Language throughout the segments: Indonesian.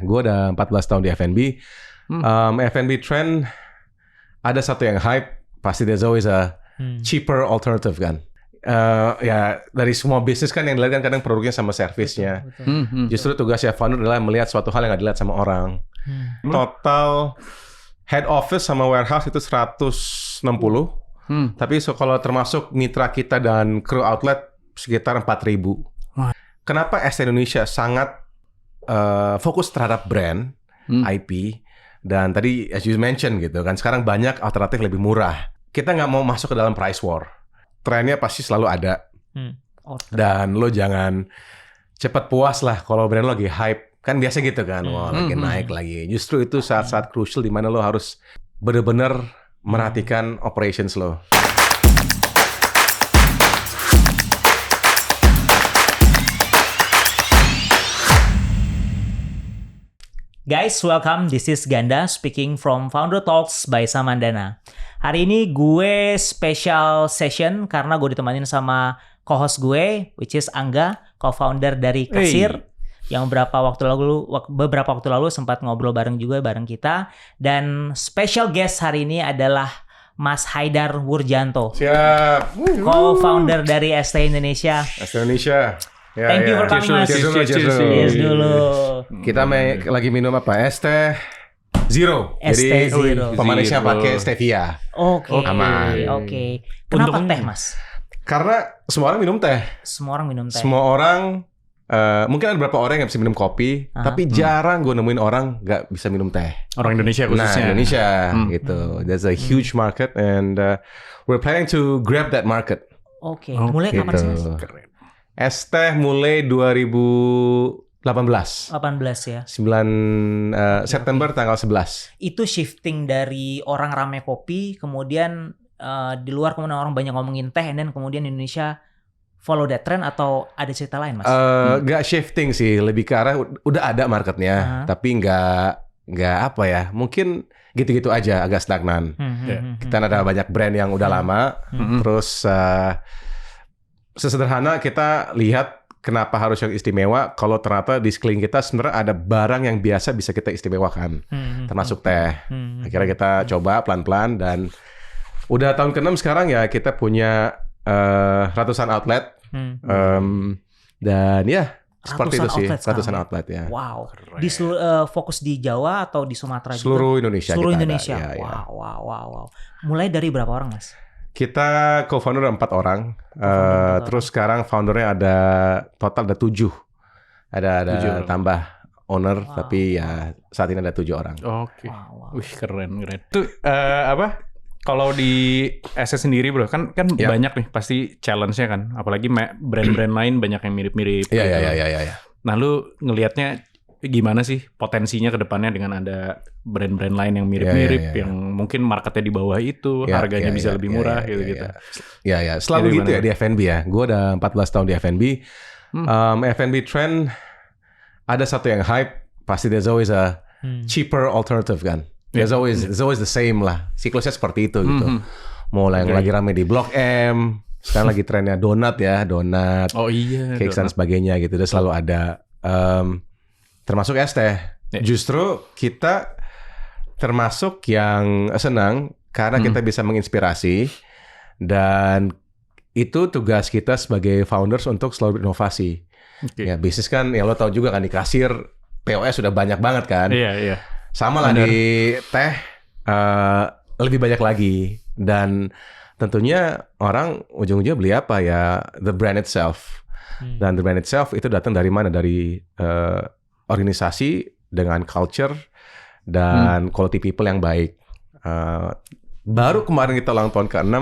Gue udah 14 tahun di F&B. F&B trend ada satu yang hype, pasti there's always a cheaper alternative kan. Ya dari semua bisnis kan yang dilihat kan kadang produknya sama servisnya. Justru tugasnya founder adalah melihat suatu hal yang nggak dilihat sama orang. Total head office sama warehouse itu 160. Tapi kalau termasuk mitra kita dan crew outlet sekitar 4.000. Kenapa ST Indonesia sangat fokus terhadap brand, IP, dan tadi as you mention gitu kan, sekarang banyak alternatif lebih murah. Kita nggak mau masuk ke dalam price war. Trennya pasti selalu ada. Dan lo jangan cepat puas lah kalau brand lo lagi hype. Kan biasa gitu kan, wah lagi naik lagi. Justru itu saat-saat crucial di mana lo harus benar-benar merhatikan operations lo. Guys, welcome. This is Ganda speaking from Founder Talks by Samandana. Hari ini gue special session karena gue ditemanin sama co-host gue, which is Angga, co-founder dari Kasir, yang beberapa waktu lalu sempat ngobrol bareng kita. Dan special guest hari ini adalah Mas Haidar Wurjanto. Siap. Co-founder dari ST Indonesia. ST Indonesia. Ya, Thank you for coming, Mas. Cheers dulu. Kita lagi minum apa? Es teh Zero. Jadi Zero. Pemanisnya pakai stevia. Oke. Aman. Oke. Kenapa teh, Mas? Karena semua orang minum teh. Semua orang mungkin ada beberapa orang yang bisa minum kopi, tapi jarang gue nemuin orang nggak bisa minum teh. Orang Indonesia khususnya. Nah, Indonesia gitu. There's a huge market and we're planning to grab that market. Oke. Mulai kapan sih, Mas? Es teh mulai 2018 ya. 9 September tanggal 11. Itu shifting dari orang rame kopi, kemudian di luar kemudian orang banyak ngomongin teh, and then kemudian Indonesia follow that trend, atau ada cerita lain, Mas? Gak shifting sih, lebih ke arah udah ada marketnya, tapi nggak apa ya, mungkin gitu-gitu aja, agak stagnan. Kita ada banyak brand yang udah lama, terus sesederhana kita lihat kenapa harus yang istimewa kalau ternyata di sekeliling kita sebenarnya ada barang yang biasa bisa kita istimewakan, termasuk teh. Akhirnya kita coba pelan-pelan dan udah tahun ke-6 sekarang ya, kita punya ratusan outlet dan ya seperti itu sih, ratusan outlet ya. Wow. Di fokus di Jawa atau di Sumatera juga? Seluruh Indonesia. Seluruh Indonesia. Ya, Wow. Mulai dari berapa orang, Mas? Kita co-founder 4 orang, terus sekarang foundernya ada total ada 7. Ada tambah owner, tapi ya saat ini ada 7 orang. Oke. Wih, keren. Tuh apa? Kalau di SS sendiri bro, kan banyak nih pasti challenge-nya kan. Apalagi brand-brand lain banyak yang mirip-mirip. Iya. Nah lu ngelihatnya gimana sih potensinya ke depannya dengan ada brand-brand lain yang mirip-mirip, yang mungkin marketnya di bawah itu, harganya bisa lebih murah gitu-gitu. Ya. Selalu gitu ya di F&B ya. Gue udah 14 tahun di F&B. F&B trend ada satu yang hype, pasti there's always a cheaper alternative kan. There's always the same lah. Siklusnya seperti itu gitu. Mau yang lagi rame di Blok M, sekarang lagi trennya donat ya, Oh iya. cakes dan sebagainya gitu. Udah selalu ada. Termasuk es teh. Justru kita termasuk yang senang karena kita bisa menginspirasi, dan itu tugas kita sebagai founders untuk selalu berinovasi. Ya bisnis kan, ya lo tahu juga kan di Kasir POS sudah banyak banget kan. Iya. Sama lah di teh lebih banyak lagi, dan tentunya orang ujung-ujungnya beli apa ya, the brand itself. Dan the brand itself itu datang dari mana? Dari organisasi dengan culture dan quality people yang baik. Baru kemarin kita ulang tahun ke-6,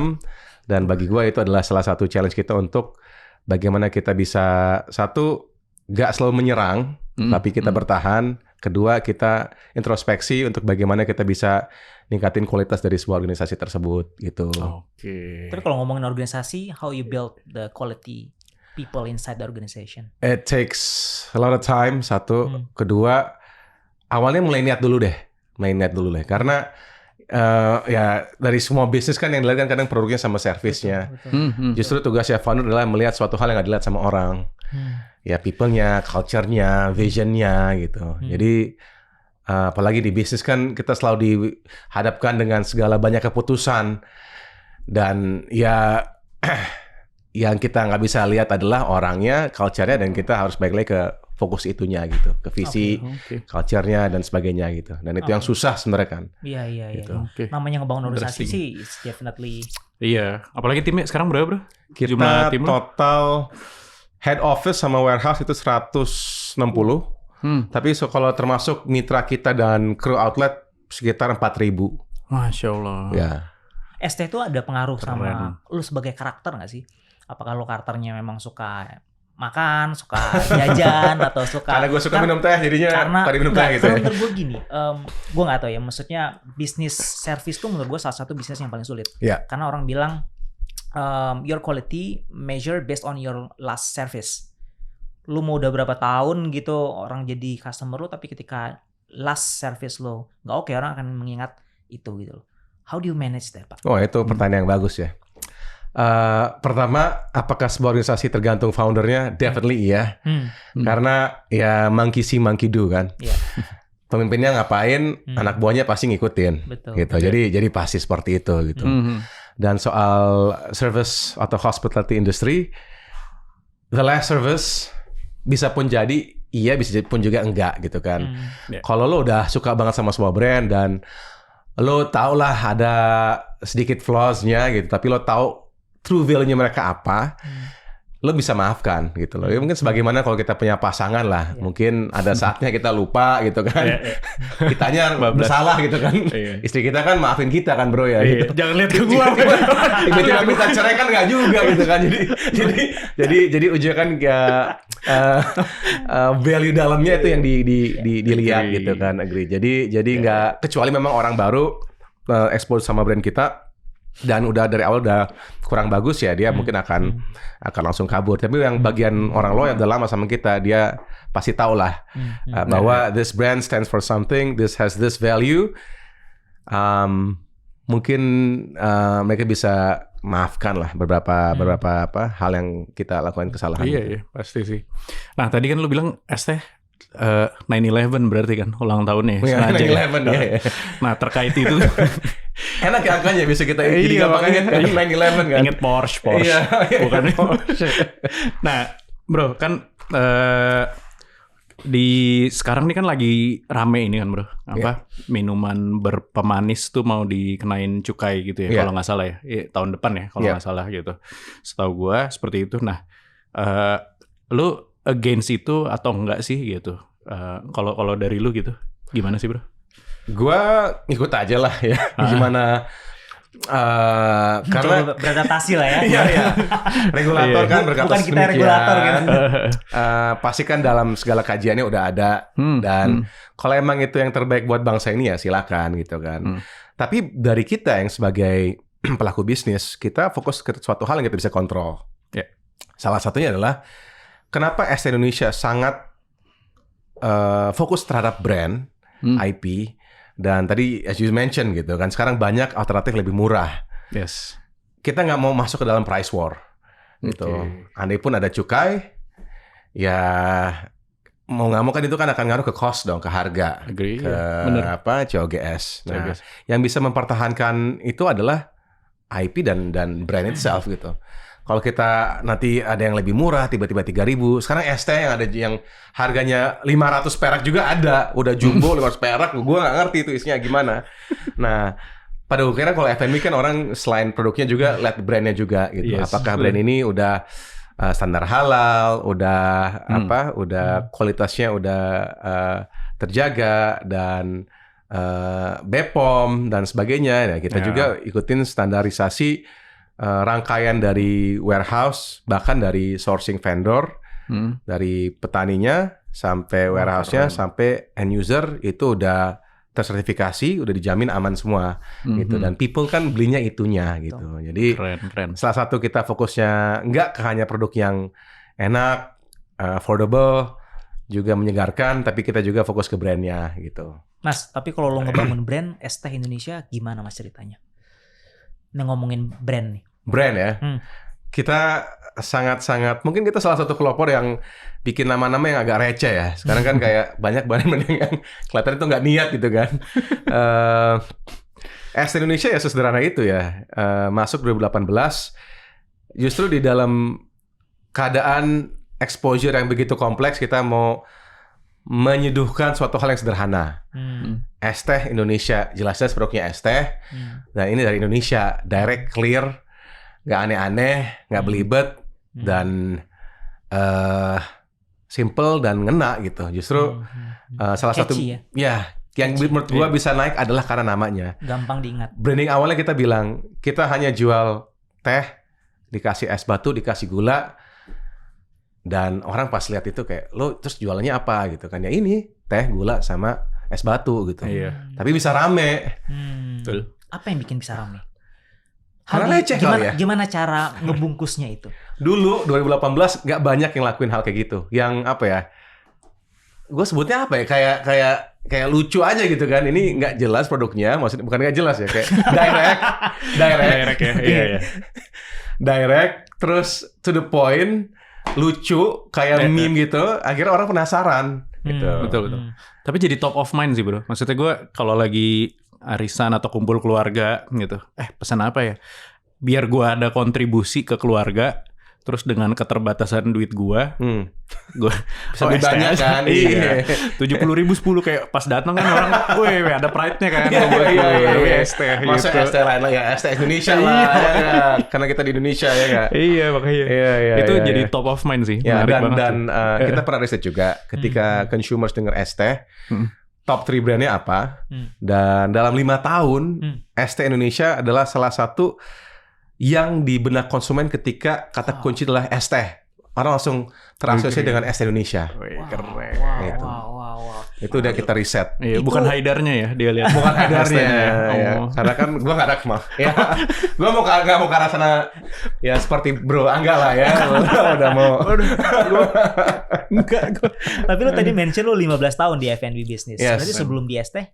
dan bagi gue itu adalah salah satu challenge kita untuk bagaimana kita bisa, satu, gak selalu menyerang, tapi kita bertahan. Kedua, kita introspeksi untuk bagaimana kita bisa ningkatin kualitas dari sebuah organisasi tersebut gitu. Oke. Terus kalau ngomongin organisasi, how you build the quality people inside the organization? It takes a lot of time, satu. Kedua, awalnya mulai niat dulu deh. Karena ya dari semua bisnis kan yang dilihat kan kadang produknya sama servisnya. Justru tugasnya founder adalah melihat suatu hal yang nggak dilihat sama orang. Ya people-nya, culture-nya, vision-nya gitu. Jadi apalagi di bisnis kan kita selalu dihadapkan dengan segala banyak keputusan dan ya yang kita nggak bisa lihat adalah orangnya, culture-nya, dan kita harus balik lagi ke fokus itunya gitu, ke visi, culture-nya dan sebagainya gitu. Dan itu yang susah sebenarnya kan. Iya. Gitu. Namanya ngebangun organisasi sih, it's definitely. Iya, apalagi timnya sekarang berapa bro? Kita Jumlah tim total head office sama warehouse itu 160. Tapi kalau termasuk mitra kita dan crew outlet sekitar 4.000. Masya Allah. Ya. ST itu ada pengaruh sama lu sebagai karakter nggak sih? Apakah lu karakternya memang suka makan, suka jajan, atau suka... Karena gue suka minum teh, jadinya tadi minum teh gitu ya. Menurut gue gini, gue nggak tahu ya, maksudnya bisnis service tuh menurut gue salah satu bisnis yang paling sulit. Yeah. Karena orang bilang, your quality measure based on your last service. Lu mau udah berapa tahun gitu, orang jadi customer lu, tapi ketika last service lu nggak oke, orang akan mengingat itu gitu loh. How do you manage that, Pak? Oh, itu pertanyaan yang bagus ya. Pertama, apakah sebuah organisasi tergantung foundernya? Definitely iya. Karena ya monkey see, monkey do kan. Yeah. Pemimpinnya ngapain, anak buahnya pasti ngikutin. Betul. Gitu. Jadi pasti seperti itu gitu. Dan soal service atau hospitality industry, the last service bisa pun jadi iya, bisa pun juga enggak gitu kan. Kalau lo udah suka banget sama sebuah brand dan lo tau lah ada sedikit flaws-nya gitu, tapi lo tahu true value-nya mereka apa, lo bisa maafkan gitu loh. Ya, mungkin sebagaimana kalau kita punya pasangan lah, mungkin ada saatnya kita lupa gitu kan. Kitanya bersalah gitu kan. Istri kita kan maafin kita kan bro ya. Gitu. Jangan lihat ke gua. Tiba-tiba minta cerai kan nggak juga gitu kan. Jadi ujungnya kan value dalamnya itu yang dilihat gitu kan. Agree. Jadi nggak, kecuali memang orang baru expose sama brand kita dan udah dari awal udah kurang bagus ya, dia mungkin akan langsung kabur. Tapi yang bagian orang lo yang udah lama sama kita, dia pasti tahu lah bahwa this brand stands for something, this has this value. Mungkin mereka bisa maafkan lah beberapa hal yang kita lakukan kesalahan. Iya, pasti sih. Nah tadi kan lu bilang ST 9/11 berarti kan ulang tahunnya sengaja. 9/11 ya. Nah terkait itu enak ya angkanya, bisa kita jadi gampang inget kan 9/11 kan. Ingat Porsche. Iya, bukan Porsche. Nah bro kan di sekarang ini kan lagi rame ini kan bro, minuman berpemanis tuh mau dikenain cukai gitu ya, kalau nggak salah ya, tahun depan ya kalau nggak salah gitu. Setahu gua seperti itu. Nah lu against itu atau enggak sih gitu? Kalau dari lu gitu, gimana sih bro? Gua ikut aja lah ya. Gimana? Karena beradaptasi lah ya. Iya. Regulator kan berkata bukan kita regulator kan. Pasti kan dalam segala kajiannya udah ada. Dan kalau emang itu yang terbaik buat bangsa ini ya silakan gitu kan. Tapi dari kita yang sebagai pelaku bisnis, kita fokus ke suatu hal yang kita bisa kontrol. Salah satunya adalah kenapa ST Indonesia sangat fokus terhadap brand, IP, dan tadi as you mention gitu kan, sekarang banyak alternatif lebih murah. Yes. Kita nggak mau masuk ke dalam price war gitu. Andai pun ada cukai, ya mau nggak mau kan itu kan akan ngaruh ke cost dong, ke harga, Agree, ke COGS. Nah, yang bisa mempertahankan itu adalah IP dan brand itself gitu. Kalau kita nanti ada yang lebih murah, tiba-tiba 3.000. Sekarang ST yang ada yang harganya 500 perak juga ada. Udah jumbo 500 perak, gue nggak ngerti itu isinya gimana. Nah, pada akhirnya kalau F&B kan orang selain produknya juga lihat brandnya juga gitu. Apakah brand ini udah standar halal, udah udah kualitasnya udah terjaga dan BPOM dan sebagainya. Nah, kita juga ikutin standarisasi rangkaian dari warehouse, bahkan dari sourcing vendor, dari petaninya sampai warehouse-nya sampai end user itu udah tersertifikasi, udah dijamin aman semua gitu. Dan people kan belinya itunya gitu. Jadi keren. salah satu kita fokusnya nggak hanya produk yang enak, affordable, juga menyegarkan, tapi kita juga fokus ke brandnya gitu. Mas, tapi kalau lo ngebangun brand es teh Indonesia gimana Mas ceritanya? Ini ngomongin brand nih. Brand ya. Kita sangat-sangat mungkin kita salah satu pelopor yang bikin nama-nama yang agak receh ya. Sekarang kan kayak banyak brand yang kelihatan itu nggak niat gitu kan. Es Indonesia ya sesederhana itu ya. Masuk 2018 justru di dalam keadaan exposure yang begitu kompleks kita mau menyeduhkan suatu hal yang sederhana. Es teh Indonesia, jelas-jelas produknya es teh. Dan ini dari Indonesia, direct, clear, nggak aneh-aneh, nggak belibet, dan simple dan ngena gitu. Justru salah satu ya? Yang menurut gua bisa naik adalah karena namanya. Gampang diingat. Branding awalnya kita bilang kita hanya jual teh, dikasih es batu, dikasih gula. Dan orang pas lihat itu kayak, lo terus jualannya apa gitu kan? Ya ini, teh, gula, sama es batu gitu. Tapi bisa rame. Betul. Apa yang bikin bisa rame? Karena receh kali ya? Gimana cara ngebungkusnya itu? Dulu, 2018, nggak banyak yang lakuin hal kayak gitu. Yang apa ya, gue sebutnya apa ya, kayak lucu aja gitu kan. Ini nggak jelas produknya, maksudnya bukan nggak jelas ya, kayak direct ya. Iya. Direct, terus to the point, lucu kayak meme gitu, akhirnya orang penasaran gitu. Betul. Tapi jadi top of mind sih bro. Maksudnya gue kalau lagi arisan atau kumpul keluarga gitu, pesan apa ya? Biar gue ada kontribusi ke keluarga. Terus dengan keterbatasan duit gue bisa lebih banyak kan? Iya. 70.000 10 kayak pas datang kan orang, wih ada pride-nya kan. Iya. Masa es teh lain lah ya, es teh Indonesia lah. Ya, karena kita di Indonesia ya nggak? Iya makanya. Itu jadi top of mind sih. Ya, dan kita pernah riset juga ketika consumers dengar es teh, top 3 brandnya apa? Dan dalam 5 tahun, es teh Indonesia adalah salah satu yang di benak konsumen ketika kata kunci adalah es teh. Orang langsung terasosiasi dengan es Indonesia. Keren. Gitu. Itu udah kita riset. Iya, bukan Haidarnya ya dia lihat. Bukan Haidarnya. Ya. Karena kan gue gak ada kemal. Ya, gue gak mau ke arah sana ya seperti bro Angga lah ya. Udah mau. Enggak. Tapi lo tadi mention lo 15 tahun di F&B business. Yes. Berarti sebelum di es teh?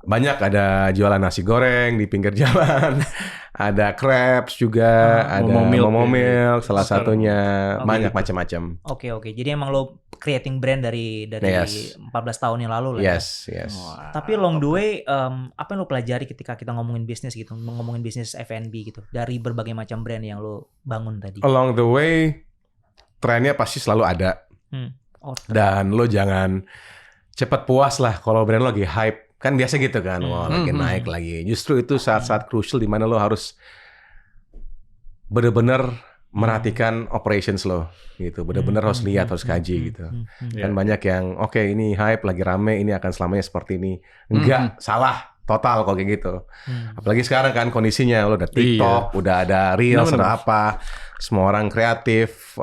Banyak, ada jualan nasi goreng di pinggir jalan, ada crepes juga, ada Momo Milk salah satunya, banyak macam-macam. Oke. Jadi emang lo creating brand dari 14 tahun yang lalu lah. Yes. Wow. Tapi along the way, apa yang lo pelajari ketika kita ngomongin bisnis gitu, ngomongin bisnis F&B gitu, dari berbagai macam brand yang lo bangun tadi? Along the way, trennya pasti selalu ada. Dan lo jangan cepat puas lah kalau brand lo lagi hype. Kan biasa gitu kan, lagi naik lagi. Justru itu saat-saat crucial di mana lo harus benar-benar merhatikan operations lo, gitu. Benar-benar harus lihat, harus kaji gitu. Kan banyak yang, oke, ini hype, lagi rame, ini akan selamanya seperti ini. Enggak, salah. Total kalau kayak gitu. Apalagi sekarang kan kondisinya, lo udah TikTok, udah ada Reels, ada apa. Semua orang kreatif,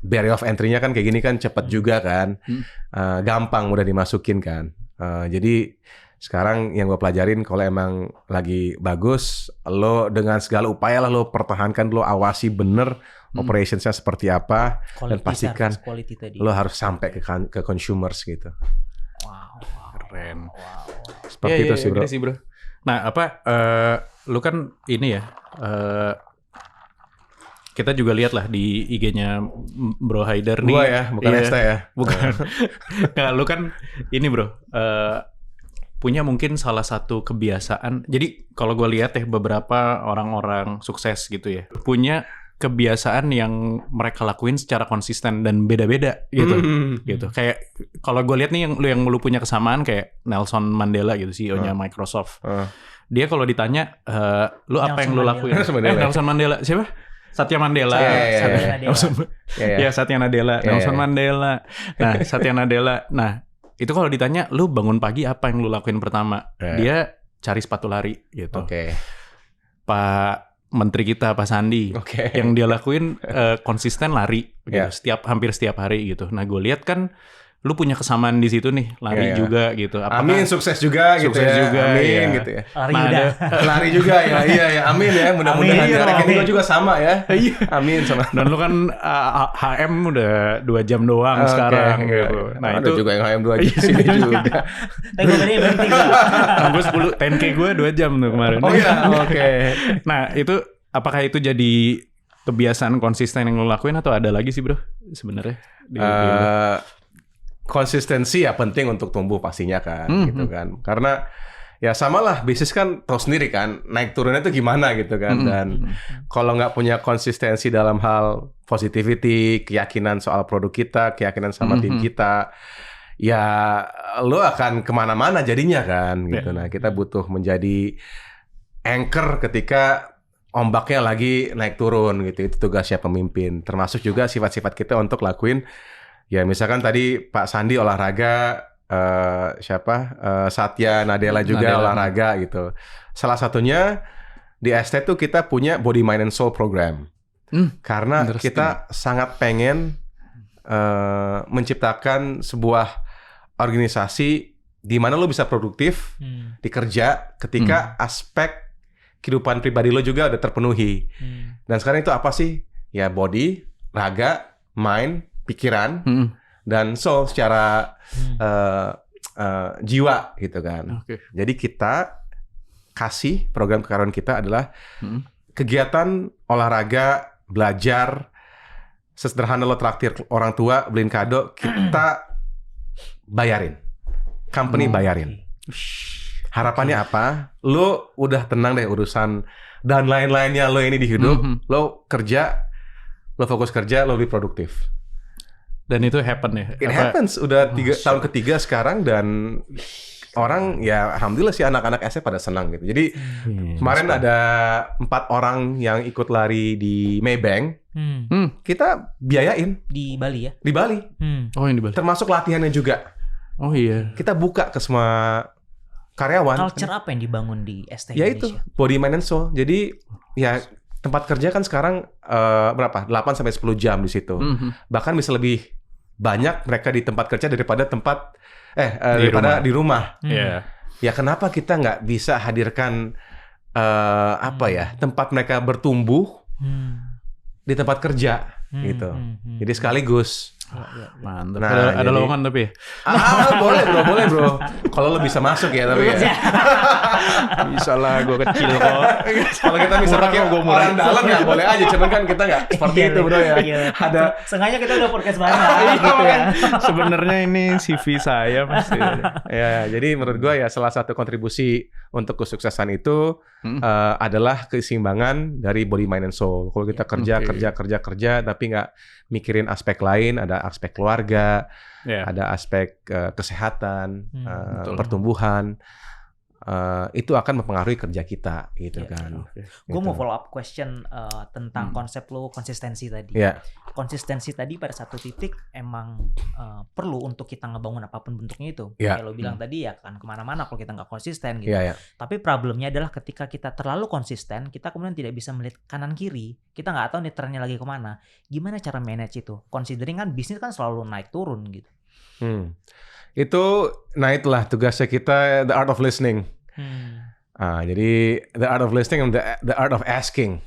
barrier of entry-nya kan kayak gini kan cepat juga kan. Gampang, mudah dimasukin kan. Jadi sekarang yang gue pelajarin kalau emang lagi bagus, lo dengan segala upaya lah lo pertahankan, lo awasi bener operationsnya seperti apa, dan pastikan lo harus sampai ke consumers gitu. Wow. Keren. Seperti itu sih bro. Nah lo kan ini ya, kita juga lihat lah di IG-nya Bro Haidar nih. Gua ya, bukan Esta ya. Bukan. Nah, lu kan ini bro, punya mungkin salah satu kebiasaan. Jadi kalau gue lihat ya beberapa orang-orang sukses gitu ya, punya kebiasaan yang mereka lakuin secara konsisten dan beda-beda gitu. Gitu. Kayak kalau gue lihat nih yang lu punya kesamaan kayak Nelson Mandela gitu, CEO-nya Microsoft. Dia kalau ditanya, lu apa yang lu lakuin? Nelson Mandela. Siapa? Satya Mandela. Satya Nadella. Nelson Mandela. Nah, Satya Nadella. Nah, itu kalau ditanya, lu bangun pagi apa yang lu lakuin pertama? Dia cari sepatu lari gitu. Pak Menteri kita, Pak Sandi, yang dia lakuin konsisten lari gitu. Hampir setiap hari gitu. Nah, gue lihat kan lu punya kesamaan di situ nih, lari juga gitu. Apakah, amin, sukses juga gitu sukses ya. juga, amin gitu ya. Lari juga ya. Iya, amin ya. Mudah-mudahan ya. Rekening gue juga sama ya. Amin sama. Dan lu kan HM udah 2 jam doang sekarang gitu. Nah, itu juga yang HM 2 jam sini juga. Tapi gue tadi berhenti gak? Gue 10 10K gue 2 jam tuh kemarin. Oh iya, oke. Nah, itu apakah itu jadi kebiasaan konsisten yang lo lakuin atau ada lagi sih bro sebenarnya? Konsistensi ya penting untuk tumbuh pastinya kan, gitu kan. Karena ya samalah bisnis kan tahu sendiri kan, naik turunnya itu gimana gitu kan. Dan kalau nggak punya konsistensi dalam hal positivity, keyakinan soal produk kita, keyakinan sama tim kita, ya lo akan kemana-mana jadinya kan, gitu. Nah kita butuh menjadi anchor ketika ombaknya lagi naik turun gitu. Itu tugasnya pemimpin. Termasuk juga sifat-sifat kita untuk lakuin. Ya misalkan tadi Pak Sandi olahraga, Satya Nadella juga olahraga gitu. Salah satunya di ST tuh kita punya Body Mind and Soul program. Karena kita sangat pengen menciptakan sebuah organisasi di mana lo bisa produktif di kerja ketika aspek kehidupan pribadi lo juga udah terpenuhi. Dan sekarang itu apa sih? Ya body, raga, mind, pikiran, dan soul secara jiwa gitu kan. Jadi kita kasih program kekaryawan kita adalah kegiatan olahraga, belajar, sesederhana lo traktir orang tua, beliin kado, kita bayarin. Company bayarin. Harapannya apa? Lo udah tenang deh urusan dan lain-lainnya lo ini di hidup. Lo kerja, lo fokus kerja, lo lebih produktif. Dan itu happen ya? It happens. Udah tahun ketiga sekarang dan orang ya alhamdulillah sih anak-anak SF pada senang gitu. Jadi kemarin ada 4 orang yang ikut lari di Maybank. Kita biayain. Di Bali ya? Di Bali. Oh yang di Bali. Termasuk latihannya juga. Oh iya. Kita buka ke semua karyawan. Culture apa yang dibangun di ST ya Indonesia? Itu body mind and soul. Jadi ya tempat kerja kan sekarang berapa? 8-10 jam di situ. Bahkan bisa lebih banyak mereka di tempat kerja daripada di rumah. Ya kenapa kita nggak bisa hadirkan tempat mereka bertumbuh di tempat kerja gitu. Jadi sekaligus. Mantap. Nah, ada lowongan tapi ya? Boleh bro. Kalau lo bisa masuk ya tapi ya. Bisa lah, gue kecil kok. Kalau kita bisa pakai orang dalam ya boleh aja. Cuman kan kita nggak seperti itu bro ya. Ada. Sengaja kita udah podcast banyak gitu ya. Sebenarnya ini CV saya pasti. Ya, jadi menurut gue ya salah satu kontribusi untuk kesuksesan itu adalah keseimbangan dari body, mind, and soul. Kalau kita kerja tapi nggak mikirin aspek lain, ada aspek keluarga, ada aspek kesehatan, pertumbuhan, itu akan mempengaruhi kerja kita, gitu kan. Gue mau follow up question tentang konsep lo konsistensi tadi. Konsistensi tadi pada satu titik emang perlu untuk kita ngebangun apapun bentuknya itu. Kayak lo bilang tadi ya kan kemana-mana kalau kita nggak konsisten gitu. Tapi problemnya adalah ketika kita terlalu konsisten, kita kemudian tidak bisa melihat kanan kiri. Kita nggak tahu nih trennya lagi kemana. Gimana cara manage itu? Considering kan bisnis kan selalu naik turun gitu. Itu itulah tugasnya kita, the art of listening. Jadi the art of listening and the art of asking.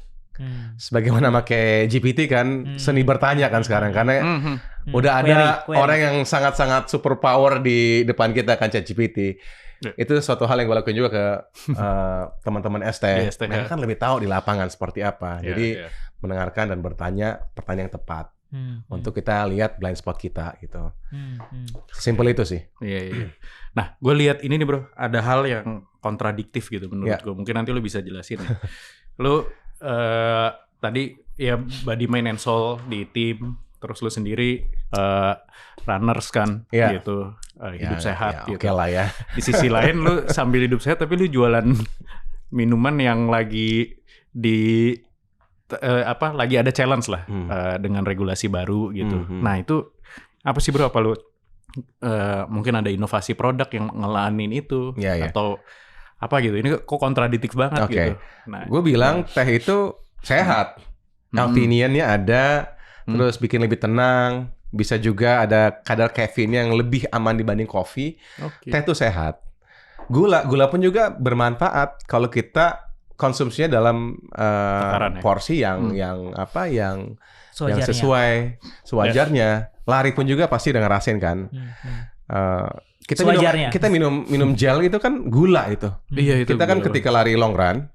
Sebagaimana pakai GPT kan, seni bertanya kan sekarang karena udah ada orang yang sangat-sangat super power di depan kita kan, ChatGPT. Itu suatu hal yang gue lakuin juga ke teman-teman ST. Mereka kan lebih tahu di lapangan seperti apa. Jadi mendengarkan dan bertanya pertanyaan yang tepat. Untuk kita lihat blind spot kita gitu. Simpel itu sih. Nah, gue lihat ini nih bro, ada hal yang kontradiktif gitu menurut gue. Mungkin nanti lo bisa jelasin. Lo tadi ya body, mind, and soul di tim, terus lo sendiri runners kan, gitu, hidup sehat. Gitu. Oke lah ya. Di sisi lain lo sambil hidup sehat, tapi lo jualan minuman yang lagi lagi ada challenge lah dengan regulasi baru gitu. Nah itu apa sih bro? Apa lu mungkin ada inovasi produk yang ngelanin itu atau apa gitu? Ini kok kontradiktif banget gitu. Nah, gue bilang teh itu sehat, healthy-nya ada, terus bikin lebih tenang, bisa juga ada kadar kafein yang lebih aman dibanding kopi. Teh itu sehat. Gula pun juga bermanfaat kalau kita konsumsinya dalam porsi yang sesuai sewajarnya. Lari pun juga pasti udah ngerasain kan. Kita minum gel itu kan gula itu. Iya, itu kita kan gula. ketika lari long run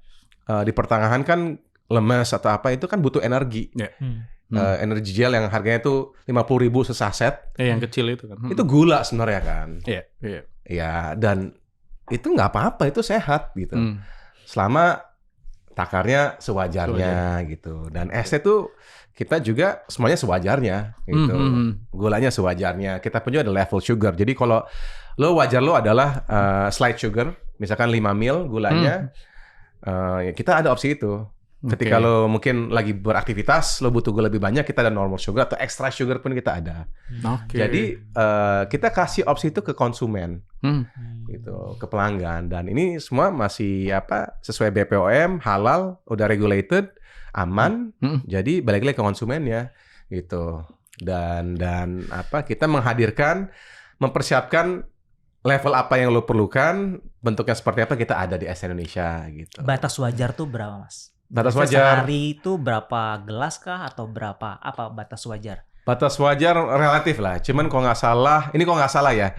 di pertengahan kan lemes atau apa itu kan butuh energi. Energi gel yang harganya itu 50.000 sesaset. Yang kecil itu kan. Itu gula sebenarnya kan. Iya. Ya, dan itu nggak apa-apa, itu sehat gitu. Selama takarnya sewajarnya gitu. Dan esnya tuh kita juga semuanya sewajarnya gitu. Gulanya sewajarnya. Kita pun juga ada level sugar. Jadi kalau wajar lo adalah slight sugar, misalkan 5 ml gulanya, ya kita ada opsi itu. Ketika lo mungkin lagi beraktivitas, lo butuh gula lebih banyak, kita ada normal sugar atau extra sugar pun kita ada. Jadi kita kasih opsi itu ke konsumen, gitu, ke pelanggan. Dan ini semua masih sesuai BPOM, halal, udah regulated, aman. Jadi balik lagi ke konsumennya, gitu. Dan kita mempersiapkan level apa yang lo perlukan, bentuknya seperti apa, kita ada di Es Indonesia, gitu. Batas wajar tuh berapa, Mas? Batas wajar. Sehari itu berapa gelas kah atau berapa batas wajar? Batas wajar relatif lah. Cuman kalau nggak salah ya.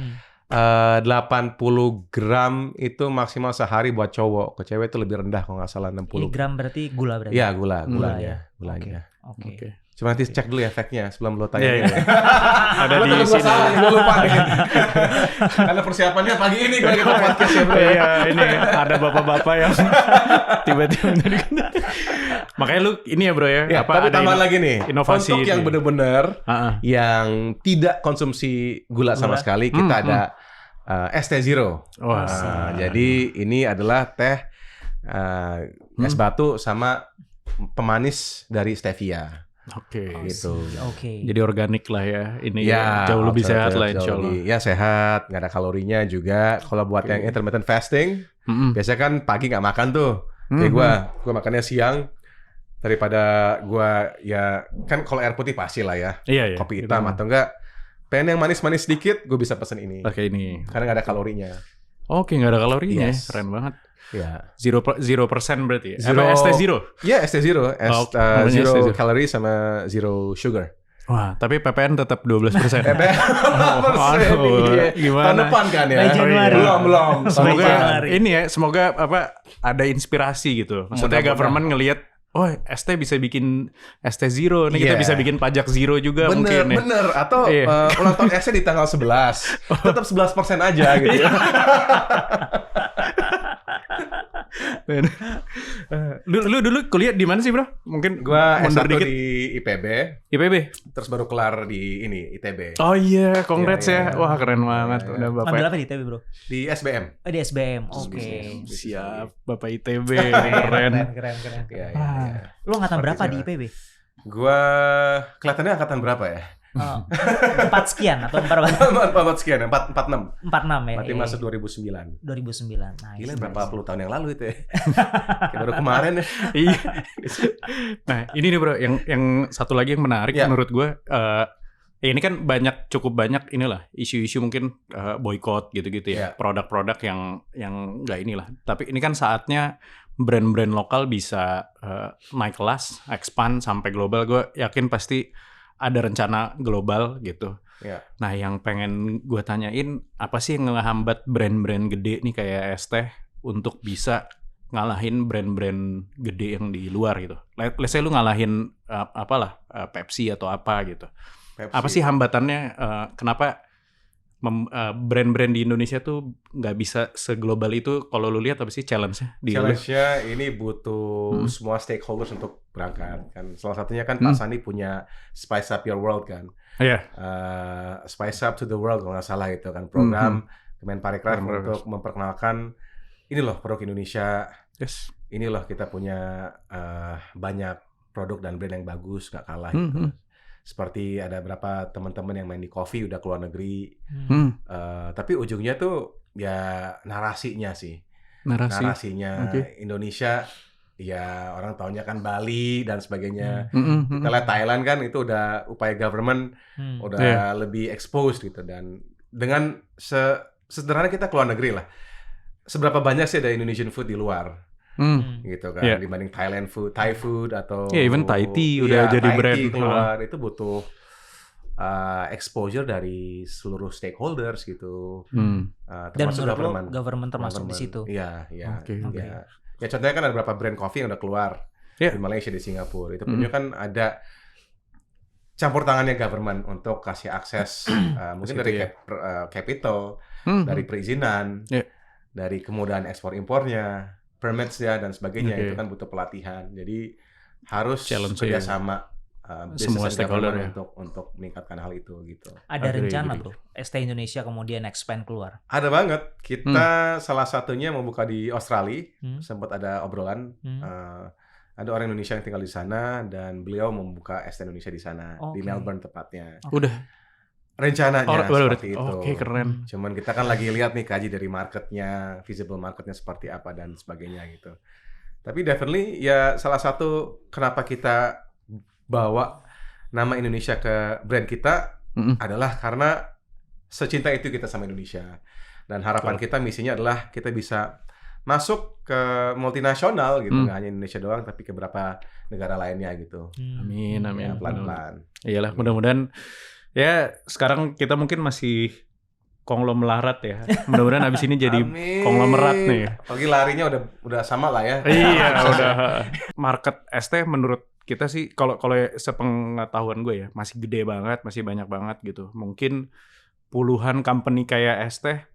80 gram itu maksimal sehari buat cowok. Ke cewek itu lebih rendah kalau nggak salah 60. Ini gram berarti gula berarti? Iya, gulanya. Oke. Cuma nanti cek dulu efeknya sebelum lo tanya. Iya. Ada di sini. Gue lupa nih. Karena persiapannya pagi ini gue kita podcast ya bro. Iya, ini ada bapak-bapak yang tiba-tiba makanya lu ini ya bro ya. Tapi tambahan lagi nih. Inovasi untuk yang benar-benar yang tidak konsumsi gula sama sekali, kita ada es teh zero. Jadi ini adalah teh es batu sama pemanis dari stevia. Gitu. Jadi organik lah ya. Ini jauh lebih sehat lah insya Allah. Ya sehat, nggak ada kalorinya juga. Kalau buat yang intermittent fasting, biasanya kan pagi nggak makan tuh. Kayak gue makannya siang. Daripada gue kan kalau air putih pasti lah ya. Iya. Kopi hitam atau enggak. Pengen yang manis-manis sedikit, gue bisa pesen ini. Pakai ini. Karena nggak ada kalorinya. Nggak ada kalorinya. Yes. Keren banget. Ya. 0% berarti ya? ST zero? Iya, ST zero. Zero calorie sama zero sugar. Wah, tapi PPN tetap 12%. PPN 12%. Gimana? Tahun depan kan ya? Januari. Belum. Semoga ini ya, semoga ada inspirasi gitu. Maksudnya government ngelihat, ST bisa bikin ST zero, nih kita bisa bikin pajak zero juga mungkin ya. Bener, atau ulang tahun ST di tanggal 11. Tetap 11% aja gitu ya. Lu dulu kuliah di mana sih bro? Mungkin gua S1 dikit. di IPB, terus baru kelar di ITB. Oh iya, congrats ya. Wah keren banget. Udah bapak. Ambil apa di ITB bro? Di SBM. Di SBM, oke. Siap, bapak ITB, keren. Lu angkatan berapa di IPB? Gua kelihatannya angkatan berapa ya? 4 sekian atau 4 sekian, 46 ya. Mati masuk 2009. 2009. Nice. Gila berapa puluh tahun yang lalu itu ya. Kayak baru kemarin ya. Iya. Nah, ini nih bro, yang satu lagi yang menarik menurut gue, ini kan cukup banyak inilah isu-isu mungkin boykot gitu-gitu ya. Produk-produk yang nggak inilah. Tapi ini kan saatnya brand-brand lokal bisa naik kelas, expand sampai global. Gue yakin pasti ada rencana global gitu. Nah, yang pengen gue tanyain, apa sih yang ngehambat brand-brand gede nih kayak ST untuk bisa ngalahin brand-brand gede yang di luar gitu? Let's say lu ngalahin Pepsi atau apa gitu. Pepsi. Apa sih hambatannya? Kenapa brand-brand di Indonesia tuh nggak bisa seglobal itu? Kalau lu lihat apa sih challenge-nya? Challenge-nya ini butuh semua stakeholders untuk berangkat kan. Salah satunya kan Pak Sandi punya Spice Up Your World kan. Spice Up to the World kalau nggak salah itu kan, program Kemenparekraf untuk memperkenalkan ini loh produk Indonesia. Ini loh kita punya banyak produk dan brand yang bagus, nggak kalah gitu. Seperti ada berapa teman-teman yang main di coffee udah keluar negeri. Tapi ujungnya tuh ya narasinya sih. Narasinya Indonesia ya orang taunya kan Bali dan sebagainya. Kita lihat Thailand kan itu udah upaya government udah lebih exposed gitu, dan dengan sederhana kita keluar negeri lah. Seberapa banyak sih ada Indonesian food di luar? Gitu kan, dibanding Thailand food, Thai food atau even Thai tea udah jadi Thai brand tea keluar, itu butuh exposure dari seluruh stakeholders gitu. Dan menurut lo government termasuk di situ? Iya. Okay. Ya contohnya kan ada beberapa brand coffee yang udah keluar di Malaysia, di Singapura. Itu punya kan ada campur tangannya government untuk kasih akses mungkin dari capital, dari perizinan, dari kemudahan ekspor impornya, permits ya dan sebagainya. Itu kan butuh pelatihan. Jadi harus kerjasama semua stakeholder untuk meningkatkan hal itu gitu. Ada rencana bro, ST Indonesia kemudian expand keluar? Ada banget. Kita salah satunya membuka di Australia. Sempat ada obrolan. Ada orang Indonesia yang tinggal di sana dan beliau membuka ST Indonesia di sana, di Melbourne tepatnya. Udah rencananya seperti itu. Oke, keren. Cuman kita kan lagi lihat nih, kaji dari marketnya, visible marketnya seperti apa dan sebagainya gitu. Tapi definitely ya salah satu kenapa kita bawa nama Indonesia ke brand kita adalah karena secinta itu kita sama Indonesia. Dan harapan kita, misinya adalah kita bisa masuk ke multinasional gitu, nggak hanya Indonesia doang, tapi ke beberapa negara lainnya gitu. Amin. Ya, pelan-pelan. Iyalah, mudah-mudahan ya sekarang kita mungkin masih konglomerat ya. Mudah-mudahan abis ini jadi konglomerat nih. Apalagi larinya udah sama lah ya. Iya, udah. Market ST menurut kita sih kalau sepengetahuan gue ya masih gede banget, masih banyak banget gitu. Mungkin puluhan company kayak ST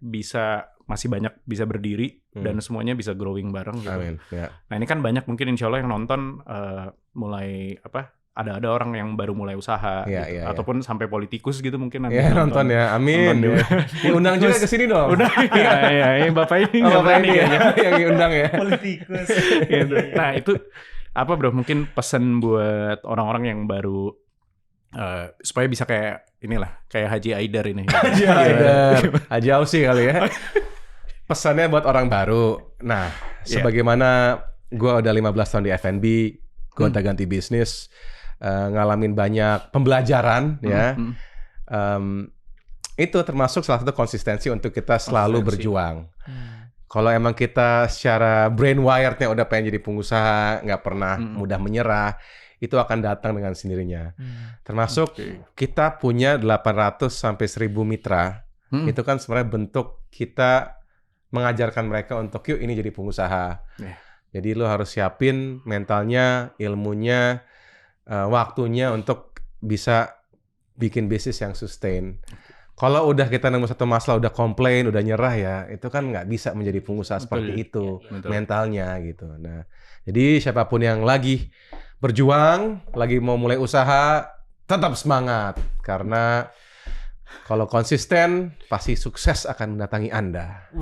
masih banyak bisa berdiri dan semuanya bisa growing bareng gitu. Amin. Ya. Nah ini kan banyak mungkin insya Allah yang nonton mulai ada orang yang baru mulai usaha gitu. Ataupun sampai politikus gitu mungkin nanti nonton ya. Amin. Diundang juga ke sini dong. Udah. Iya, Bapak ini. Bapak ini yang diundang ya. Politikus. Gitu. Nah, itu apa bro? Mungkin pesan buat orang-orang yang baru supaya bisa kayak Haji Aidar ini. Haji Aidar. Haji Ausi kali ya. Pesannya buat orang baru. Nah, sebagaimana gue udah 15 tahun di F&B, gue ganti bisnis, ngalamin banyak pembelajaran ya. Itu termasuk salah satu konsistensi untuk kita selalu berjuang. Kalau emang kita secara brain wired-nya udah pengen jadi pengusaha, nggak pernah mudah menyerah, itu akan datang dengan sendirinya. Termasuk kita punya 800 sampai 1000 mitra. Itu kan sebenarnya bentuk kita mengajarkan mereka untuk yuk ini jadi pengusaha. Jadi lo harus siapin mentalnya, ilmunya, waktunya untuk bisa bikin bisnis yang sustain. Kalau udah kita nemu satu masalah, udah komplain, udah nyerah ya, itu kan nggak bisa menjadi pengusaha seperti itu mentalnya gitu. Nah, jadi siapapun yang lagi berjuang, lagi mau mulai usaha, tetap semangat karena kalau konsisten pasti sukses akan mendatangi Anda.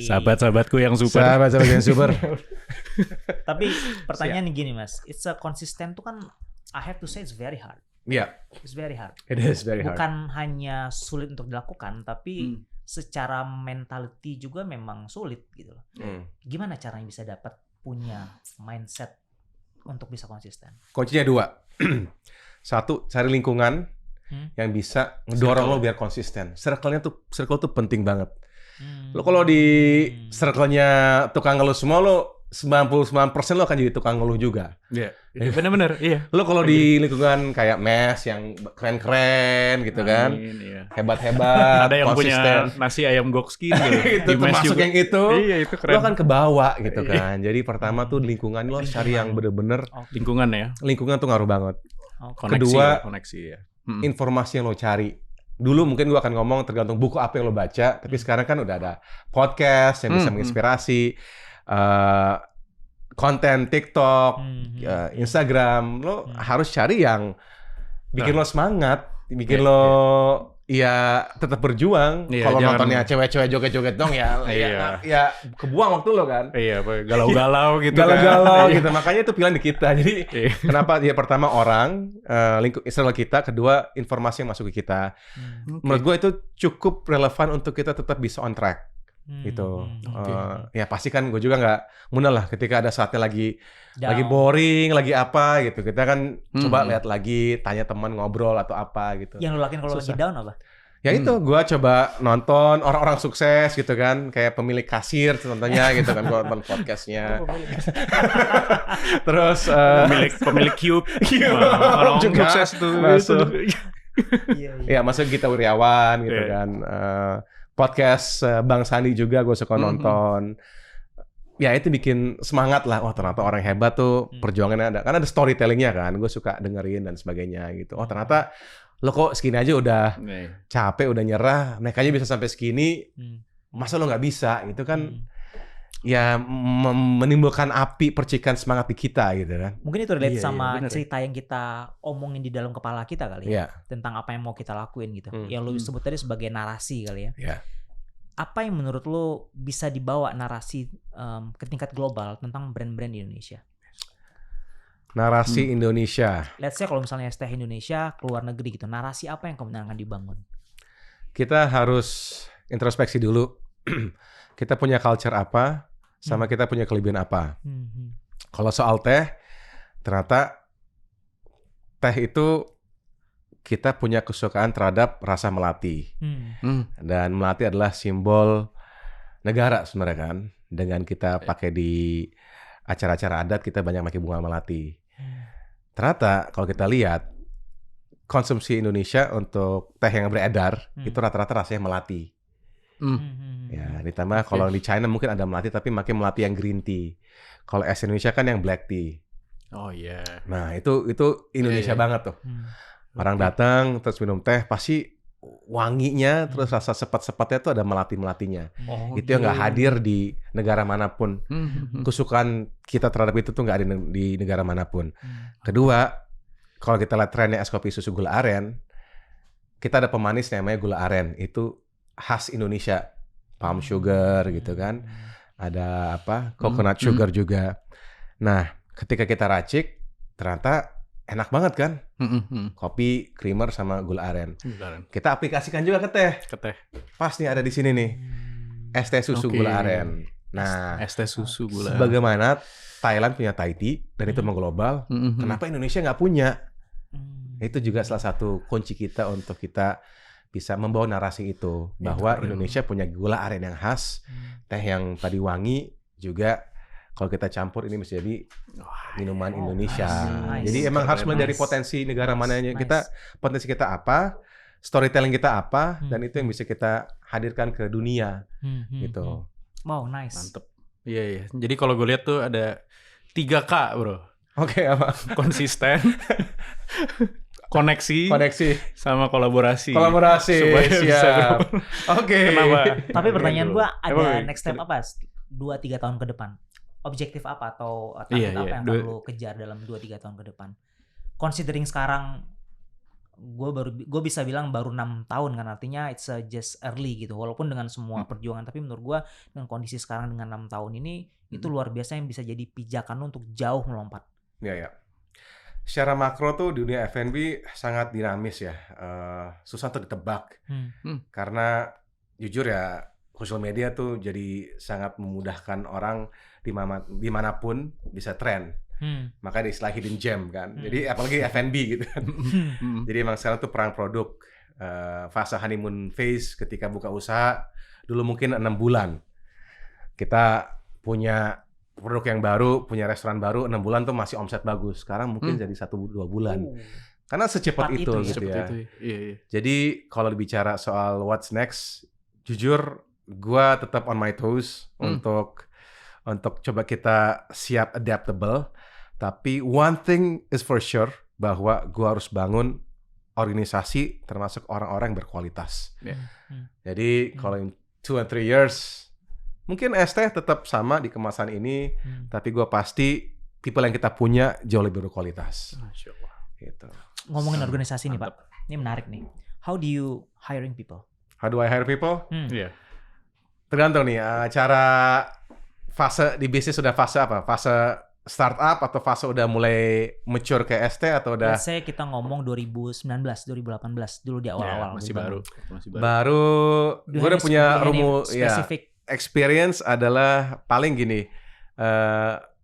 Sahabat-sahabatku yang super. Sahabat-sahabat yang super. Tapi pertanyaan gini mas, it's a consistent tuh kan, I have to say it's very hard. Yeah. It's very hard. It is very hard. Bukan hanya sulit untuk dilakukan, tapi secara mentality juga memang sulit gitu loh. Gimana caranya bisa dapat punya mindset untuk bisa konsisten? Kuncinya 2. Satu, cari lingkungan yang bisa ngedorong lo biar konsisten. Circle tuh penting banget. Lo kalau di circle-nya tukang ngeluh semua, lo 99% lo akan jadi tukang ngeluh juga. Iya, benar-benar. Iya. Lo kalau di lingkungan kayak mes yang keren-keren gitu kan, hebat-hebat, ada yang konsisten. punya nasi ayam gokski gitu. Itu termasuk yang itu. Iya, itu keren. Lo kan kebawa gitu kan. Jadi pertama tuh lingkungan lo cari yang bener-bener. Lingkungan ya. Lingkungan tuh ngaruh banget. Kedua, koneksi ya. Informasi yang lo cari. Dulu mungkin gue akan ngomong tergantung buku apa yang lo baca, tapi sekarang kan udah ada podcast yang bisa menginspirasi. Konten TikTok, Instagram, lo harus cari yang bikin lo semangat, bikin lo ya tetap berjuang. Kalau nontonnya cewek-cewek joget-joget dong ya kebuang waktu lo kan. Iya, galau-galau gitu. Galau-galau gitu. Makanya itu pilihan di kita. Jadi kenapa ya pertama orang, circle kita, kedua informasi yang masuk ke kita. Menurut gue itu cukup relevan untuk kita tetap bisa on track. gitu. Oke. Ya pasti kan gue juga nggak munah lah ketika ada saatnya lagi Down. boring, lagi apa gitu. Kita kan coba lihat lagi, tanya teman ngobrol atau apa gitu. Yang lo lakuin kalau lagi Susah. down apa? Ya itu gue coba nonton orang-orang sukses gitu kan, kayak pemilik kasir contohnya gitu kan, gue nonton podcastnya. Terus Pemilik Cube. Orang juga sukses tuh. masuk. Iya. Ya masuk Gita Wirjawan gitu Iya. kan. Podcast Bang Sandi juga gue suka nonton. Ya itu bikin semangat lah. Wah ternyata orang hebat tuh perjuangannya ada. Karena ada storytellingnya kan. Gue suka dengerin dan sebagainya gitu. Oh ternyata lo kok segini aja udah Nih. capek, udah nyerah. Mereka aja bisa sampai segini. Masa lo nggak bisa? Itu kan ya menimbulkan api percikan semangat di kita gitu kan. Mungkin itu relate Iya, sama bener ya. cerita yang kita omongin di dalam kepala kita kali ya. Iya. Tentang apa yang mau kita lakuin gitu. Hmm. Yang lo sebut tadi sebagai narasi kali ya. Iya. Apa yang menurut lo bisa dibawa narasi ke tingkat global tentang brand-brand di Indonesia? Narasi Indonesia. Let's say kalau misalnya STH Indonesia keluar negeri gitu, narasi apa yang kemudian akan dibangun? Kita harus introspeksi dulu. Kita punya culture apa, sama kita punya kelebihan apa. Kalau soal teh, ternyata teh itu kita punya kesukaan terhadap rasa melati. Dan melati adalah simbol negara sebenarnya kan. Dengan kita pakai di acara-acara adat, kita banyak pakai bunga melati. Ternyata kalau kita lihat, konsumsi Indonesia untuk teh yang beredar, itu rata-rata rasanya melati. Ya, ditambah kalau di China mungkin ada melati, tapi makin melati yang green tea. Kalau es Indonesia kan yang black tea. Oh iya. Nah itu Indonesia Iya. banget tuh. Orang datang terus minum teh pasti wanginya terus rasa sepet-sepetnya tuh ada melati-melatinya. Oh, Itu yang nggak hadir di negara manapun. Kesukaan kita terhadap itu tuh nggak ada di negara manapun. Kedua, kalau kita lihat trennya es kopi susu gula aren, kita ada pemanis namanya gula aren. Itu khas Indonesia. Palm sugar gitu kan. Ada apa? Coconut sugar juga. Nah, ketika kita racik, ternyata enak banget kan? Kopi, creamer, sama gula aren. Kita aplikasikan juga ke teh. Keteh. Pas nih ada di sini nih. Es teh susu Oke. gula aren. Nah, Es teh susu gula. sebagaimana Thailand punya Thai tea dan itu mengglobal, kenapa Indonesia nggak punya? Itu juga salah satu kunci kita untuk kita bisa membawa narasi itu bahwa Indonesia punya gula aren yang khas, teh yang tadi wangi juga. Kalau kita campur ini bisa jadi minuman Indonesia. nice. Jadi emang harus mulai dari Nice. potensi negara mananya Nice. kita, potensi kita apa, storytelling kita apa, dan itu yang bisa kita hadirkan ke dunia gitu. Wow, nice. Mantep. Iya iya. Jadi kalau gue lihat tuh ada 3K bro. Oke, apa? Konsisten, koneksi, sama kolaborasi. Supaya bisa Siap. bro. Oke. Kenapa? Tapi pertanyaan gua ada Emang, next step apa? 2-3 tahun ke depan. Objektif apa atau target Iya, apa iya. yang akan lo kejar dalam 2-3 tahun ke depan? Considering sekarang gue bisa bilang baru 6 tahun kan, artinya it's just early gitu. Walaupun dengan semua perjuangan, tapi menurut gua dengan kondisi sekarang dengan 6 tahun ini itu luar biasa yang bisa jadi pijakan lo untuk jauh melompat. Ya. Secara makro tuh dunia F&B sangat dinamis ya. Susah tuh ditebak. Karena jujur ya, sosial media tuh jadi sangat memudahkan orang dimanapun bisa tren. Makanya diistilah hidden gem kan. Jadi apalagi F&B gitu kan. Jadi emang sekarang tuh perang produk. Fase honeymoon phase ketika buka usaha dulu mungkin 6 bulan. Kita punya produk yang baru, punya restoran baru, 6 bulan tuh masih omset bagus. Sekarang mungkin jadi 1-2 bulan. Karena secepat Cepat itu itu ya. gitu ya. Iya iya. Jadi kalau bicara soal what's next, jujur gua tetap on my toes untuk coba kita siap adaptable. Tapi one thing is for sure, bahwa gua harus bangun organisasi termasuk orang-orang yang berkualitas. Jadi kalau in 2 and 3 years mungkin es teh tetap sama di kemasan ini, tapi gue pasti people yang kita punya jauh lebih berkualitas. Masya Allah. Gitu. Ngomongin organisasi nih Pak, ini menarik nih. How do you hiring people? How do I hire people? Iya. Tergantung nih, cara fase di bisnis sudah fase apa? Fase startup atau fase udah mulai mature ke ST atau udah? Let's say kita ngomong 2019, 2018 dulu di awal-awal. Masih gitu. baru. Baru, gue udah punya rumus ya. Specific experience adalah paling gini.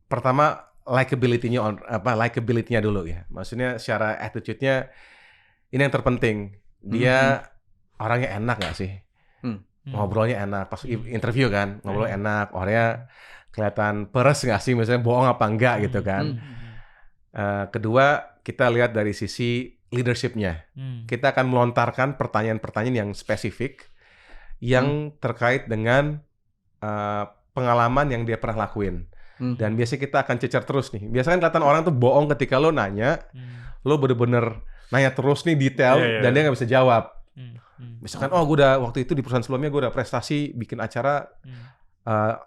Pertama likability-nya dulu ya. Maksudnya secara attitude-nya ini yang terpenting. Dia orangnya enak gak sih? Ngobrolnya enak. Pas interview kan, ngobrolnya enak. Orangnya kelihatan peres gak sih? Misalnya bohong apa enggak gitu kan. Kedua, kita lihat dari sisi leadership-nya. Kita akan melontarkan pertanyaan-pertanyaan yang spesifik yang terkait dengan pengalaman yang dia pernah lakuin. Dan biasanya kita akan cecer terus nih. Biasanya kelihatan orang tuh bohong ketika lo nanya, lo bener-bener nanya terus nih detail dan dia nggak bisa jawab. Misalkan, waktu itu di perusahaan sebelumnya gue udah prestasi bikin acara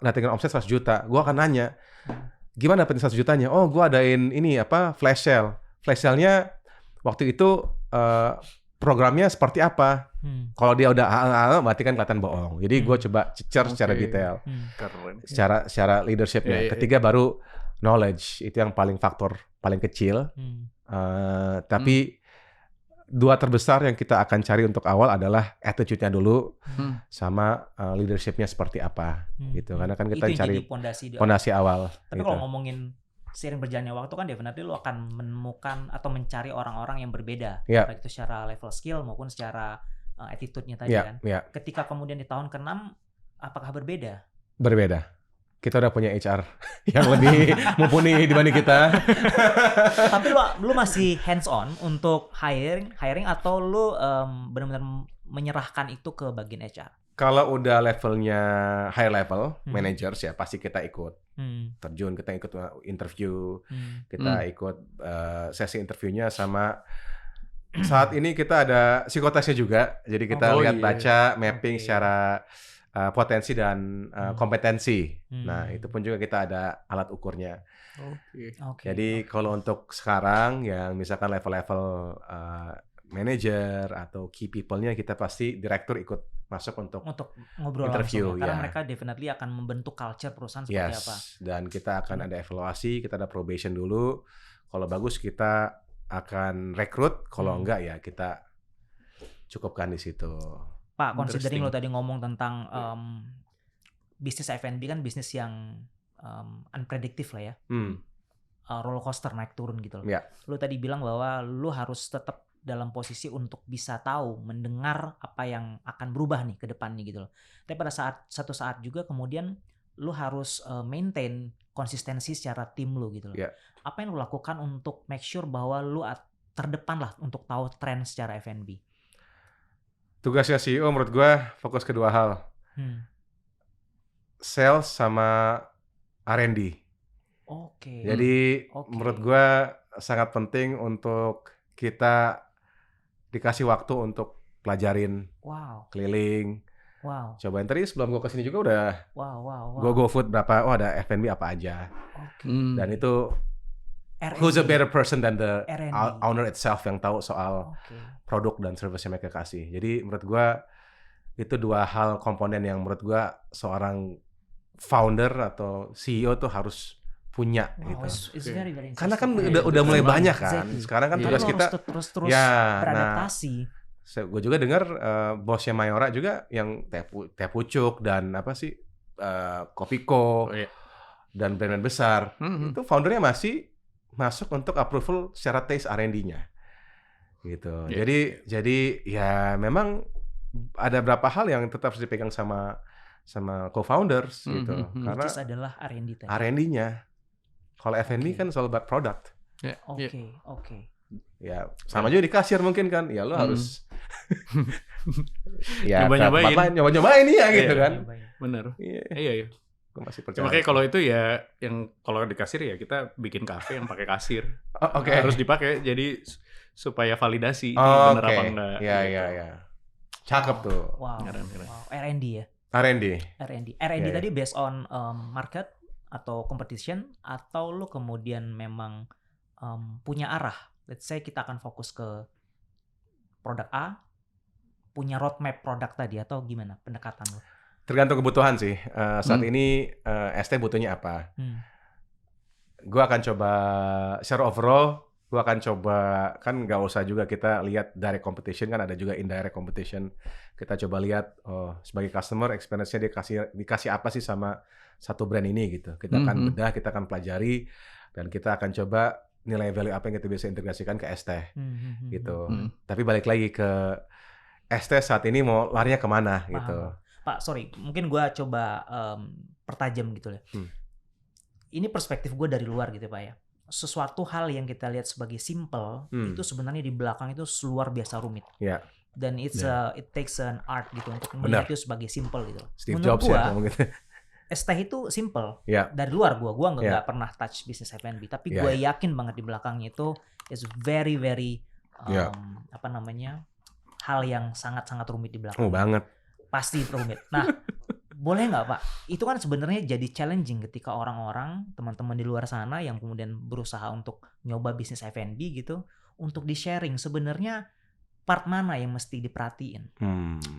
datengin omset 100 juta. Gue akan nanya, gimana dapetin 100 jutanya? Oh, gue adain ini flash sale. Flash sale-nya waktu itu programnya seperti apa? Kalau dia udah berarti kan kelihatan bohong. Jadi gue coba cecer secara detail, secara leadership-nya. Ketiga baru knowledge, itu yang faktor paling kecil. Tapi dua terbesar yang kita akan cari untuk awal adalah attitude-nya dulu, sama leadership-nya seperti apa, gitu. Karena kan kita cari fondasi awal. Tapi kalau ngomongin seiring berjalannya waktu kan definitely lo akan menemukan atau mencari orang-orang yang berbeda, baik itu secara level skill maupun secara attitude-nya tadi kan. Ketika kemudian di tahun ke-6, apakah berbeda? Berbeda. Kita udah punya HR yang lebih mumpuni dibanding kita. Tapi lu masih hands on untuk hiring atau lu benar-benar menyerahkan itu ke bagian HR? Kalau udah levelnya high level, managers ya pasti kita ikut terjun, kita ikut interview, kita ikut sesi interviewnya, sama saat ini kita ada psikotesnya juga. Jadi kita baca mapping secara potensi dan kompetensi. Nah, itu pun juga kita ada alat ukurnya. Jadi kalau untuk sekarang yang misalkan level-level manager atau key people-nya, kita pasti direktur ikut masuk untuk ngobrol interview langsung, karena mereka definitely akan membentuk culture perusahaan seperti apa. Dan kita akan ada evaluasi, kita ada probation dulu. Kalau bagus kita akan rekrut, kalau enggak ya kita cukupkan di situ. Pak, considering lo tadi ngomong tentang bisnis F&B kan bisnis yang unpredictable lah ya. Roller coaster naik turun gitu loh. Lo tadi bilang bahwa lo harus tetap dalam posisi untuk bisa tahu, mendengar apa yang akan berubah nih ke depannya gitu loh. Tapi pada satu saat juga kemudian lo harus maintain konsistensi secara tim lo gitu loh. Apa yang lo lakukan untuk make sure bahwa lo terdepan lah untuk tahu tren secara F&B? Tugasnya CEO menurut gue fokus ke dua hal. Sales sama R&D. Jadi menurut gue sangat penting untuk kita dikasih waktu untuk pelajarin, keliling, cobain. Tadi sebelum gue kesini juga udah gue GoFood berapa, ada F&B apa aja. Dan itu R&D. Who's a better person than the owner itself yang tahu soal produk dan service yang mereka kasih. Jadi menurut gue itu dua hal komponen yang menurut gue seorang founder atau CEO tuh harus punya gitu. Very karena kan udah mulai banyak kan. Sekarang kan tugas kita terus beradaptasi. Gue juga dengar bosnya Mayora juga yang teh pucuk dan Kopiko dan brand-brand besar. Itu foundernya masih masuk untuk approval secara taste R&D-nya. Gitu. Jadi ya memang ada beberapa hal yang tetap harus dipegang sama co-founders gitu. Karena which is adalah R&D tadi. R&D-nya. Kalau F&B kan soal about product. Ya, sama juga di kasir mungkin kan. Ya lo harus ya nyoba-nyobain ya gitu kan. Bener. Iya. Masih percaya. Makanya kalau itu ya, yang kalau di kasir ya kita bikin kafe yang pakai kasir. Harus dipakai jadi supaya validasi ini bener apa enggak. Iya. Cakep tuh. R&D ya. R&D tadi based on market atau competition, atau lu kemudian memang punya arah. Let's say kita akan fokus ke produk A, punya roadmap produk tadi, atau gimana pendekatan lu? Tergantung kebutuhan sih. Saat ini ST butuhnya apa. Gue akan coba share overall Gua akan coba, kan nggak usah juga kita lihat direct competition, kan ada juga indirect competition. Kita coba lihat sebagai customer experience-nya dikasih apa sih sama satu brand ini gitu. Kita akan bedah, kita akan pelajari, dan kita akan coba nilai value apa yang kita bisa integrasikan ke ST gitu. Tapi balik lagi ke ST saat ini mau larinya kemana gitu. Pak, sorry, mungkin gua coba pertajam gitu ya. Ini perspektif gue dari luar gitu Pak ya. Sesuatu hal yang kita lihat sebagai simple itu sebenarnya di belakang itu luar biasa rumit. Yeah. Dan it takes an art gitu untuk melihat itu sebagai simple gitu. Steve Menurut Jobs gua, ya ngomong gitu. ST itu simple. Yeah. Dari luar gua nggak pernah touch bisnis F&B, tapi gue yakin banget di belakangnya itu is very apa namanya, hal yang sangat rumit di belakang. Banget. Pasti rumit. Nah, boleh nggak Pak? Itu kan sebenarnya jadi challenging ketika orang-orang, teman-teman di luar sana yang kemudian berusaha untuk nyoba bisnis F&B gitu, untuk di-sharing sebenarnya part mana yang mesti diperhatiin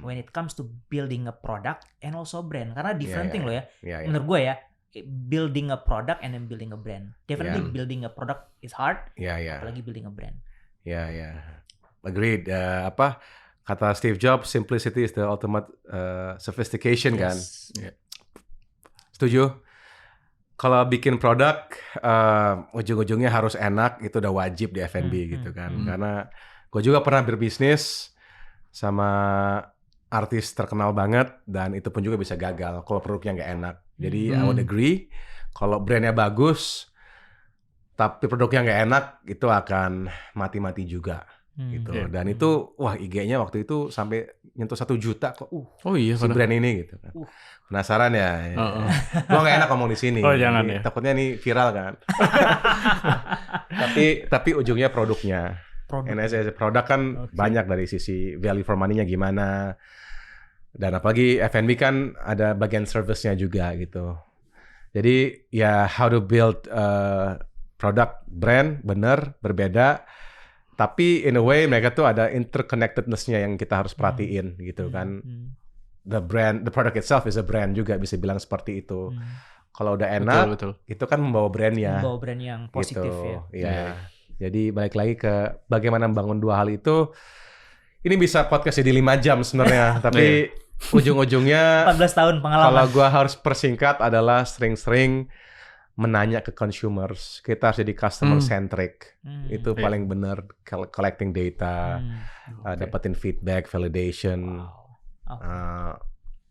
when it comes to building a product and also brand. Karena different thing loh ya. Menurut gue ya, building a product and then building a brand. Definitely building a product is hard, apalagi building a brand. Agreed. Kata Steve Jobs, simplicity is the ultimate sophistication kan. Setuju. Kalau bikin produk, ujung-ujungnya harus enak, itu udah wajib di F&B gitu kan. Karena gue juga pernah berbisnis sama artis terkenal banget, dan itu pun juga bisa gagal kalau produknya nggak enak. Jadi I would agree, kalau brandnya bagus, tapi produknya nggak enak, itu akan mati-mati juga. Gitu. Dan itu IG-nya waktu itu sampai nyentuh 1 juta kok. Si brand ini gitu kan. Penasaran ya? Gua nggak enak ngomong di sini. Jangan ya. Takutnya nih viral kan. tapi ujungnya produknya. Produk kan banyak dari sisi value for money-nya gimana. Dan apalagi F&B kan ada bagian service-nya juga gitu. Jadi ya how to build product brand bener berbeda. Tapi in a way mereka tuh ada interconnectedness-nya yang kita harus perhatiin gitu kan. The product itself is a brand juga, bisa bilang seperti itu. Kalau udah enak, betul. Itu kan membawa brandnya. Membawa brand yang positif gitu. Ya. Jadi balik lagi ke bagaimana membangun dua hal itu. Ini bisa podcast jadi 5 jam sebenarnya, tapi ujung-ujungnya 14 tahun pengalaman. Kalau gua harus persingkat adalah sering-sering menanya ke consumers. Kita harus jadi customer centric. Itu paling benar, collecting data, dapetin feedback, validation.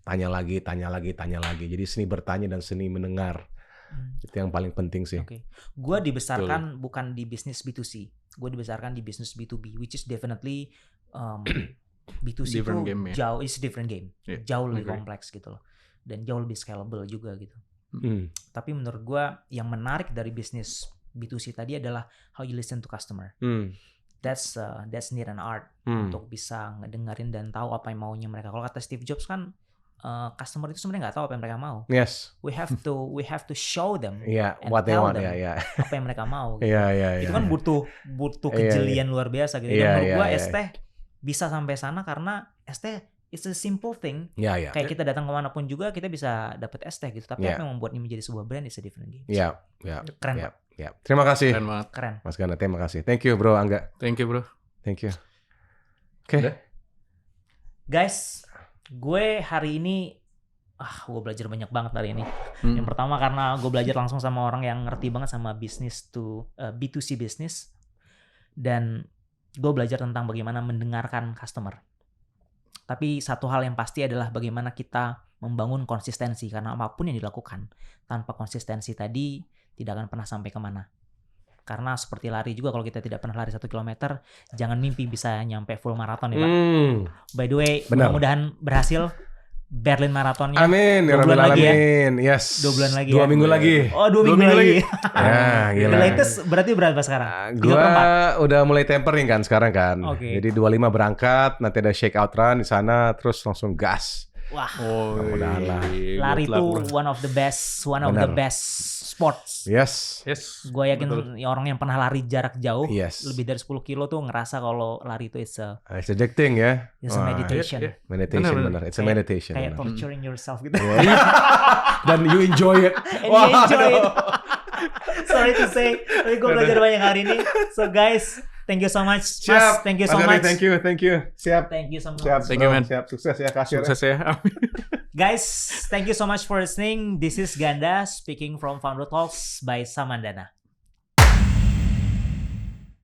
Tanya lagi. Jadi seni bertanya dan seni mendengar. Itu yang paling penting sih. Gue dibesarkan bukan di bisnis B2C. Gue dibesarkan di bisnis B2B, which is definitely B2C itu jauh, it's different game. Jauh lebih kompleks gitu loh. Dan jauh lebih scalable juga gitu. Tapi menurut gue yang menarik dari bisnis B2C tadi adalah how you listen to customer. That's need an art untuk bisa ngedengerin dan tahu apa yang maunya mereka. Kalau kata Steve Jobs kan customer itu sebenarnya nggak tahu apa yang mereka mau. Yes. We have to show them and what they tell want. them apa yang mereka mau. Gitu. Itu kan butuh kejelian luar biasa gitu. Dan menurut gue ST bisa sampai sana karena ST it's a simple thing. Kayak kita datang kemana pun juga kita bisa dapat ST gitu. Tapi apa yang membuat ini menjadi sebuah brand is a different game. Keren Pak. Terima kasih. Keren. Mas Ganda, terima kasih. Thank you bro Angga. Thank you bro. Thank you. Oke. Guys, gue hari ini gue belajar banyak banget hari ini. Yang pertama karena gue belajar langsung sama orang yang ngerti banget sama bisnis B2C business. Dan gue belajar tentang bagaimana mendengarkan customer. Tapi satu hal yang pasti adalah bagaimana kita membangun konsistensi. Karena apapun yang dilakukan tanpa konsistensi tadi tidak akan pernah sampai kemana. Karena seperti lari juga, kalau kita tidak pernah lari 1 kilometer, jangan mimpi bisa nyampe full maraton ya Pak. By the way, mudah-mudahan berhasil Berlin Marathonnya. Amin. 2 bulan lagi ya. Yes. 2 bulan lagi 2 minggu lagi. Oh 2 minggu lagi. Gila. The latest berarti berapa sekarang? 3/4? Gua udah mulai tapering kan sekarang kan. Okay. Jadi 25 berangkat, nanti ada shake out run di sana, terus langsung gas. Wah. Mudah-mudahan lah. Lari itu one of the best sports. Yes. Gue yakin orang yang pernah lari jarak jauh lebih dari 10 kilo tuh ngerasa kalau lari itu it's addicting ya. It's a meditation. Meditation benar. It's a meditation. Kayak torturing yourself gitu. Dan you enjoy it. And you enjoy it. Sorry to say, tapi gue belajar banyak hari ini. So guys, thank you so much. Mas, thank you so much. Thank you. Siap. Thank you so much. Siap. Thank you, man. Siap. Sukses ya kasir. Sukses ya. Guys, thank you so much for listening. This is Ganda speaking from Founder Talks by Samandana.